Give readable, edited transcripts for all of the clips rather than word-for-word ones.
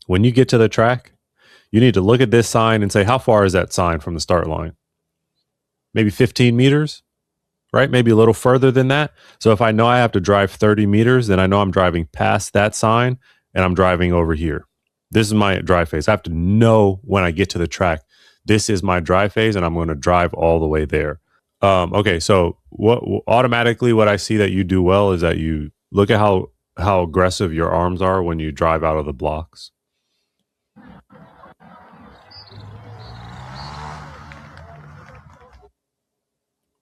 When you get to the track, you need to look at this sign and say, how far is that sign from the start line? Maybe 15 meters, right? Maybe a little further than that. So if I know I have to drive 30 meters, then I know I'm driving past that sign and I'm driving over here. This is my drive phase. I have to know when I get to the track, this is my drive phase and I'm going to drive all the way there. Okay, so automatically what I see that you do well is that you look at how aggressive your arms are when you drive out of the blocks.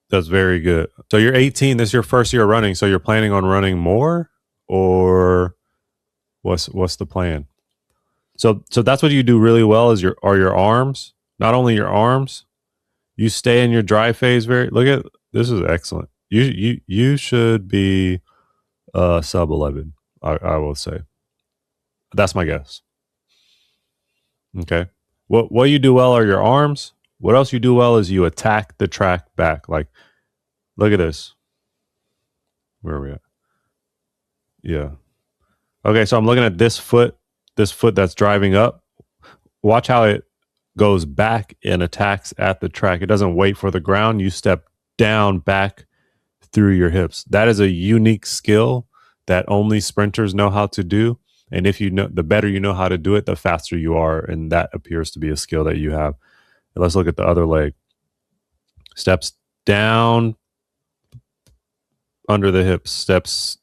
That's very good. So you're 18. This is your first year running. So you're planning on running more, or what's the plan? So that's what you do really well is your arms. Not only your arms, you stay in your drive phase. Look at this is excellent. You should be sub-11. I will say that's my guess. Okay. What you do well are your arms. What else you do well is you attack the track back. Like, look at this. Where are we at? Yeah. Okay, so I'm looking at this foot that's driving up. Watch how it goes back and attacks at the track. It doesn't wait for the ground. You step down back through your hips. That is a unique skill that only sprinters know how to do. And if you know, the better you know how to do it, the faster you are. And that appears to be a skill that you have. Let's look at the other leg. Steps down under the hips. Steps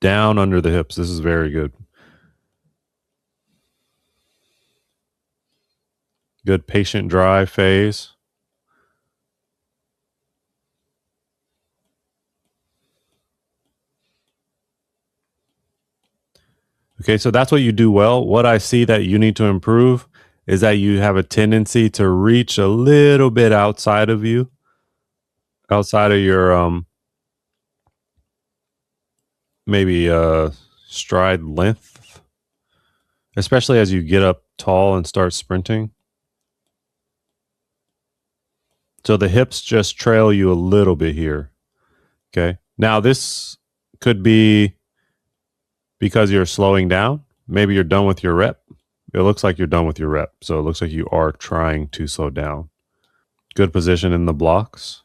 down under the hips. This is very good. Good patient drive phase. Okay, so that's what you do well. What I see that you need to improve is that you have a tendency to reach a little bit outside of you, outside of your maybe stride length, especially as you get up tall and start sprinting. So the hips just trail you a little bit here. Okay. Now this could be because you're slowing down. Maybe you're done with your rep. It looks like you're done with your rep. So it looks like you are trying to slow down. Good position in the blocks.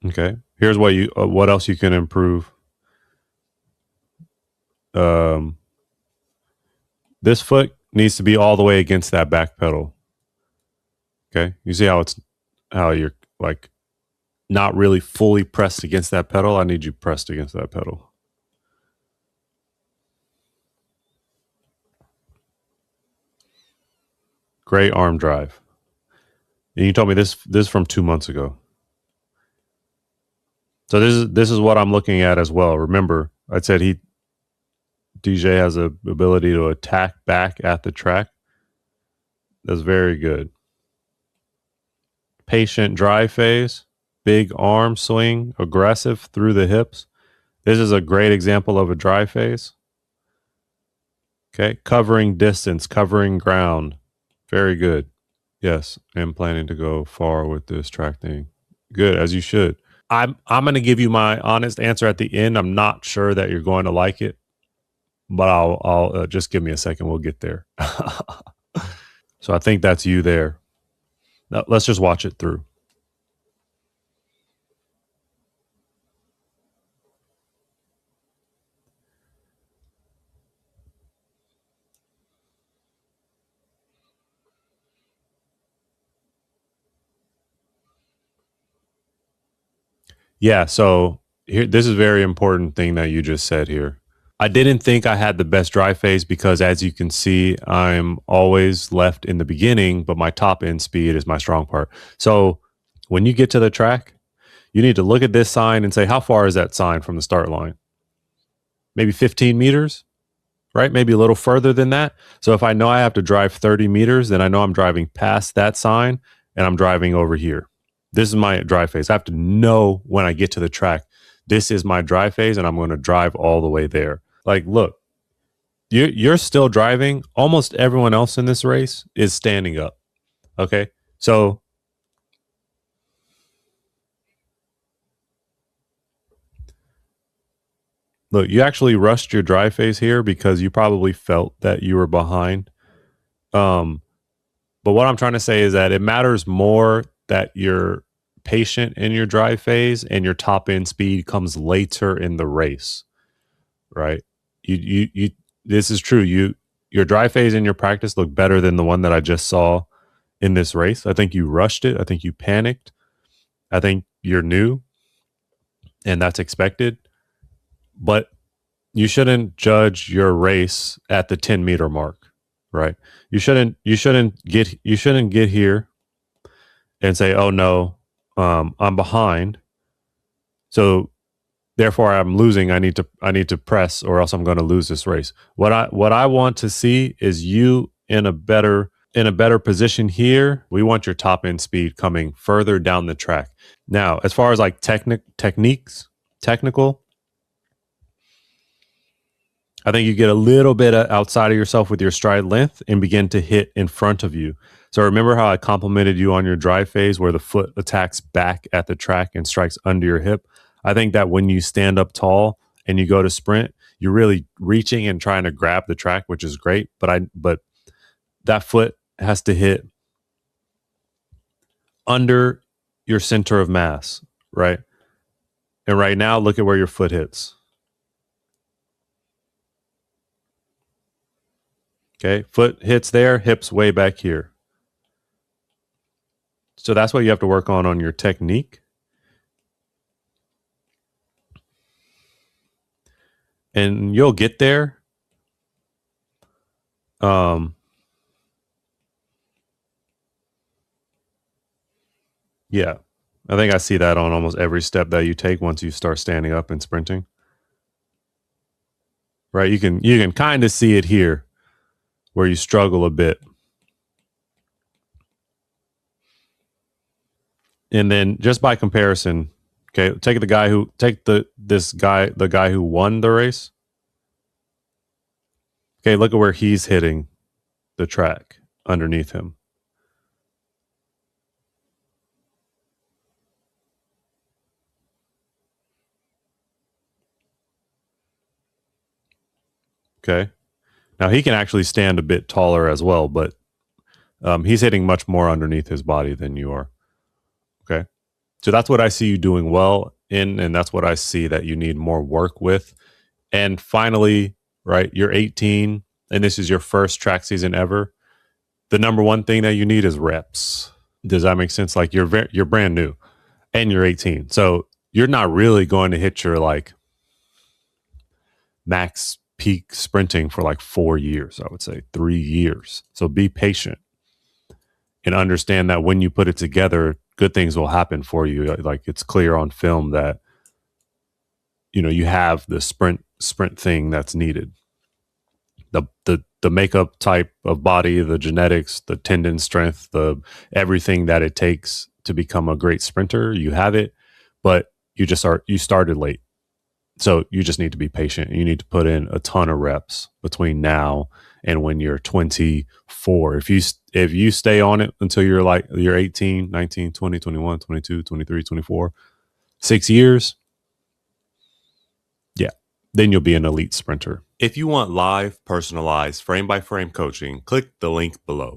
Okay. Here's what else you can improve. This foot needs to be all the way against that back pedal. Okay. You see how you're like not really fully pressed against that pedal. I need you pressed against that pedal. Great arm drive. And you told me this is from 2 months ago. So this is what I'm looking at as well. Remember, I said DJ has a ability to attack back at the track. That's very good. Patient drive phase, big arm swing, aggressive through the hips. This is a great example of a drive phase. Okay, covering distance, covering ground. Very good. Yes, I'm planning to go far with this track thing. Good, as you should. I'm going to give you my honest answer at the end. I'm not sure that you're going to like it, but I'll just give me a second. We'll get there. So I think that's you there. Now, let's just watch it through. Yeah, so here, this is a very important thing that you just said here. I didn't think I had the best drive phase because, as you can see, I'm always left in the beginning, but my top end speed is my strong part. So when you get to the track, you need to look at this sign and say, how far is that sign from the start line? Maybe 15 meters, right? Maybe a little further than that. So if I know I have to drive 30 meters, then I know I'm driving past that sign and I'm driving over here. This is my drive phase. I have to know when I get to the track, this is my drive phase and I'm going to drive all the way there. Like, look, you're still driving. Almost everyone else in this race is standing up. Okay. So Look, you actually rushed your dry phase here because you probably felt that you were behind. Um, but what I'm trying to say is that it matters more that you're patient in your dry phase and your top end speed comes later in the race, right? You this is true. Your dry phase in your practice looked better than the one that I just saw in this race. I think you rushed it. I think you panicked. I think you're new and that's expected. But you shouldn't judge your race at the 10-meter mark, right? You shouldn't get here and say, "Oh no, I'm behind. So therefore I'm losing. I need to press or else I'm going to lose this race." What I want to see is you in a better position here. We want your top end speed coming further down the track. Now, as far as like technical, I think you get a little bit outside of yourself with your stride length and begin to hit in front of you. So remember how I complimented you on your drive phase where the foot attacks back at the track and strikes under your hip? I think that when you stand up tall and you go to sprint, you're really reaching and trying to grab the track, which is great. But that foot has to hit under your center of mass, right? And right now, look at where your foot hits. Okay, foot hits there, hips way back here. So that's what you have to work on your technique. And you'll get there. Yeah. I think I see that on almost every step that you take once you start standing up and sprinting. Right? You can kind of see it here where you struggle a bit. And then just by comparison, okay, take the guy who won the race. Okay, look at where he's hitting the track underneath him. Okay. Now he can actually stand a bit taller as well, but he's hitting much more underneath his body than you are. Okay. So that's what I see you doing well in, and that's what I see that you need more work with. And finally, right, you're 18 and this is your first track season ever. The number one thing that you need is reps. Does that make sense? Like you're brand new and you're 18. So you're not really going to hit your like max peak sprinting for like 4 years, I would say 3 years. So be patient and understand that when you put it together, good things will happen for you. Like it's clear on film that you have the sprint thing that's needed. The makeup type of body, the genetics, the tendon strength, the everything that it takes to become a great sprinter, you have it, but you started late. So you just need to be patient. You need to put in a ton of reps between now and when you're 24. If you stay on it until you're 18, 19, 20, 21, 22, 23, 24, 6 years, yeah, then you'll be an elite sprinter. If you want live, personalized, frame by frame coaching, click the link below.